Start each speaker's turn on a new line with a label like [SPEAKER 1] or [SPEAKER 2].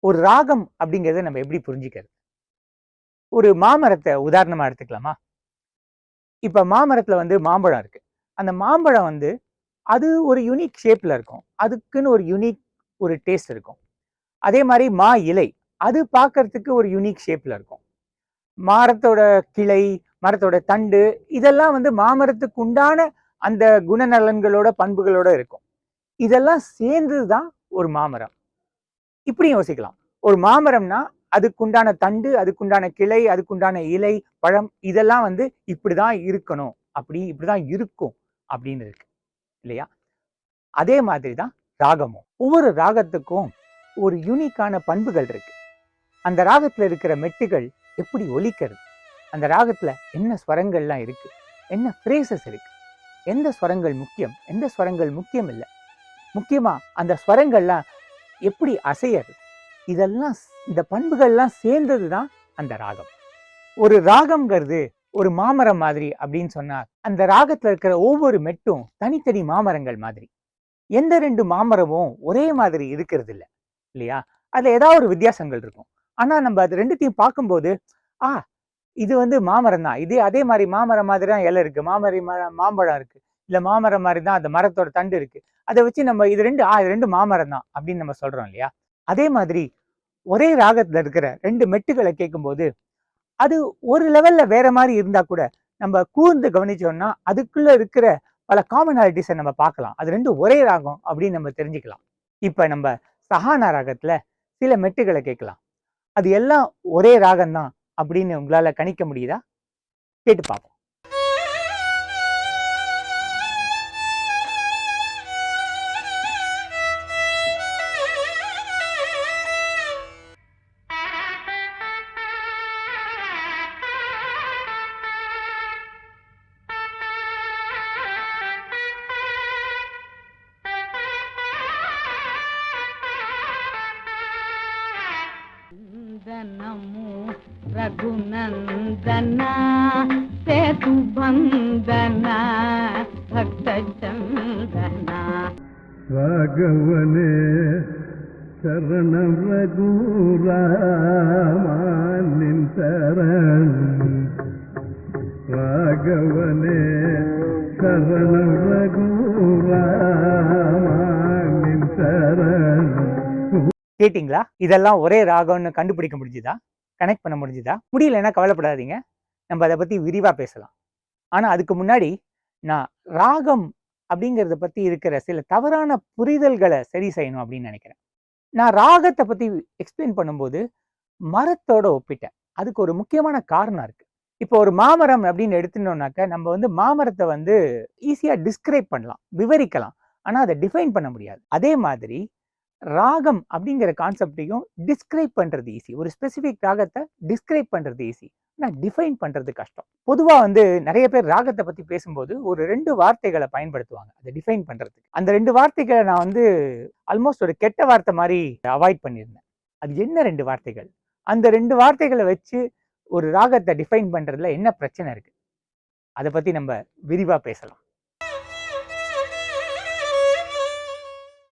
[SPEAKER 1] ஒரு ராகம் அப்படிங்கிறத நம்ம எப்படி புரிஞ்சுக்கிறது? ஒரு மாமரத்தை உதாரணமா எடுத்துக்கலாமா? இப்ப மாமரத்துல வந்து மாம்பழம் இருக்கு. அந்த மாம்பழம் வந்து அது ஒரு யூனிக் ஷேப்ல இருக்கும். அதுக்குன்னு ஒரு யூனிக் ஒரு டேஸ்ட் இருக்கும். அதே மாரி மா இலை, அது பார்க்கறதுக்கு ஒரு யூனிக் ஷேப்ல இருக்கும். மரத்தோட கிளை, மரத்தோட தண்டு இதெல்லாம் வந்து மாமரத்துக்கு உண்டான அந்த குணநலன்களோட, பண்புகளோட இருக்கும். இதெல்லாம் சேர்ந்தது தான் ஒரு மாமரம். இப்படியும் யோசிக்கலாம். ஒரு மாமரம்னா, அதுக்குண்டான தண்டு, அதுக்குண்டான கிளை, அதுக்குண்டான இலை, பழம் இதெல்லாம் வந்து இப்படிதான் இருக்கணும். இப்படிதான் இருக்கும் அப்படின்னு இருக்கு. இல்லையா? அதே மாதிரி தான் ராகமும். ஒவ்வொரு ராகத்துக்கும் ஒரு யூனிக்கான பண்புகள் இருக்கு. அந்த ராகத்துல இருக்கிற மெட்டுகள் எப்படி ஒலிக்கிறது? அந்த ராகத்துல என்ன ஸ்வரங்கள்லாம் இருக்கு? என்ன ஃப்ரேசஸ் இருக்கு? எந்த ஸ்வரங்கள் முக்கியம்? எந்த ஸ்வரங்கள் முக்கியம் இல்ல? முக்கியமா அந்த ஸ்வரங்கள்லாம் எப்படி அசையறது? இதெல்லாம் இந்த பண்புகள்லாம் சேர்ந்தது தான் அந்த ராகம். ஒரு ராகம்ங்கிறது ஒரு மாமரம் மாதிரி அப்படின்னு சொன்னா, அந்த ராகத்துல இருக்கிற ஒவ்வொரு மெட்டும் தனித்தனி மாமரங்கள் மாதிரி. எந்த 2 மாமரமும் ஒரே மாதிரி இருக்கிறது இல்ல. இல்லையா? அதுல ஏதாவது ஒரு வித்தியாசங்கள் இருக்கும். ஆனா நம்ம அது 2த்தையும் பார்க்கும்போது, ஆ இது வந்து மாமரம் தான். அதே மாரி மாமரம் மாதிரி தான் இலை இருக்கு. மாம்பழம் இருக்கு. இல்ல மாமரம் மாரி தான் அந்த மரத்தோட தண்டு இருக்கு. அத வச்சு நம்ம இது 2 மாமரம் தான் அப்படின்னு நம்ம சொல்றோம் இல்லையா? அதே மாதிரி ஒரே ராகத்துல இருக்கிற 2 மெட்டுகள கேட்கும்போது, அது ஒரு லெவல்ல வேற மாரி இருந்தா கூட, நம்ம கூர்ந்து கவனிச்சோம்னா, அதுக்குள்ள இருக்கிற பல காமனாலிட்டீஸ நம்ம பார்க்கலாம். அது 2 ஒரே ராகம் அப்படின்னு நம்ம தெரிஞ்சுக்கலாம். இப்ப நம்ம சஹானா ராகத்துல சில மெட்டுகள கேட்கலாம். அது எல்லாம் ஒரே ராகம் தான் அப்படின்னு உங்களால கணிக்க முடியுதா? கேட்டு பார்ப்போம்.
[SPEAKER 2] నందనము రఘునందన సేతు బంధన భక్త చందన
[SPEAKER 3] ராகவனே சரணம் ரகுராமனின் சரணம் ராகவனே சரணம் ரகுராமனின் சரணம்.
[SPEAKER 1] கேட்டீங்களா? இதெல்லாம் ஒரே ராகம்னு கண்டுபிடிக்க முடிஞ்சுதா? கனெக்ட் பண்ண முடிஞ்சுதா? முடியலன்னா கவலைப்படாதீங்க. நம்ம அத பத்தி விரிவா பேசலாம். ஆனா அதுக்கு முன்னாடி நான் ராகம் அப்படிங்கிறத பத்தி இருக்கிற சில தவறான புரிதல்கள சரி செய்யணும் அப்படின்னு நினைக்கிறேன். நான் ராகத்த பத்தி எக்ஸ்பிளைன் பண்ணும்போது மரத்தோட ஒப்பிட்டேன். அதுக்கு ஒரு முக்கியமான காரணம் இருக்கு. இப்போ ஒரு மாமரம் அப்படின்னு எடுத்துட்டோம்னாக்க, நம்ம வந்து மாமரத்த வந்து ஈஸியா டிஸ்கிரைப் பண்ணலாம், விவரிக்கலாம். ஆனா அத டிஃபைன் பண்ண முடியாது. அதே மாதிரி ராகம் அப்படிங்கிற கான்செப்டையும் டிஸ்கிரைப் பண்றது ஈஸி. ஒரு ஸ்பெசிபிக் ராகத்தை டிஸ்கிரைப் பண்றது ஈஸி. ஆனா டிஃபைன் பண்றது கஷ்டம். பொதுவா வந்து நிறைய பேர் ராகத்தை பத்தி பேசும்போது ஒரு 2 வார்த்தைகளை பயன்படுத்துவாங்க. அதை டிஃபைன் பண்றதுக்கு. அந்த 2 வார்த்தைகளை நான் வந்து ஆல்மோஸ்ட் ஒரு கெட்ட வார்த்தை மாதிரி அவாய்ட் பண்ணியிருந்தேன். அது என்ன 2 வார்த்தைகள்? அந்த 2 வார்த்தைகளை வச்சு ஒரு ராகத்தை டிஃபைன் பண்றதுல என்ன பிரச்சனை இருக்கு? அதை பத்தி நம்ம விரிவா பேசலாம்.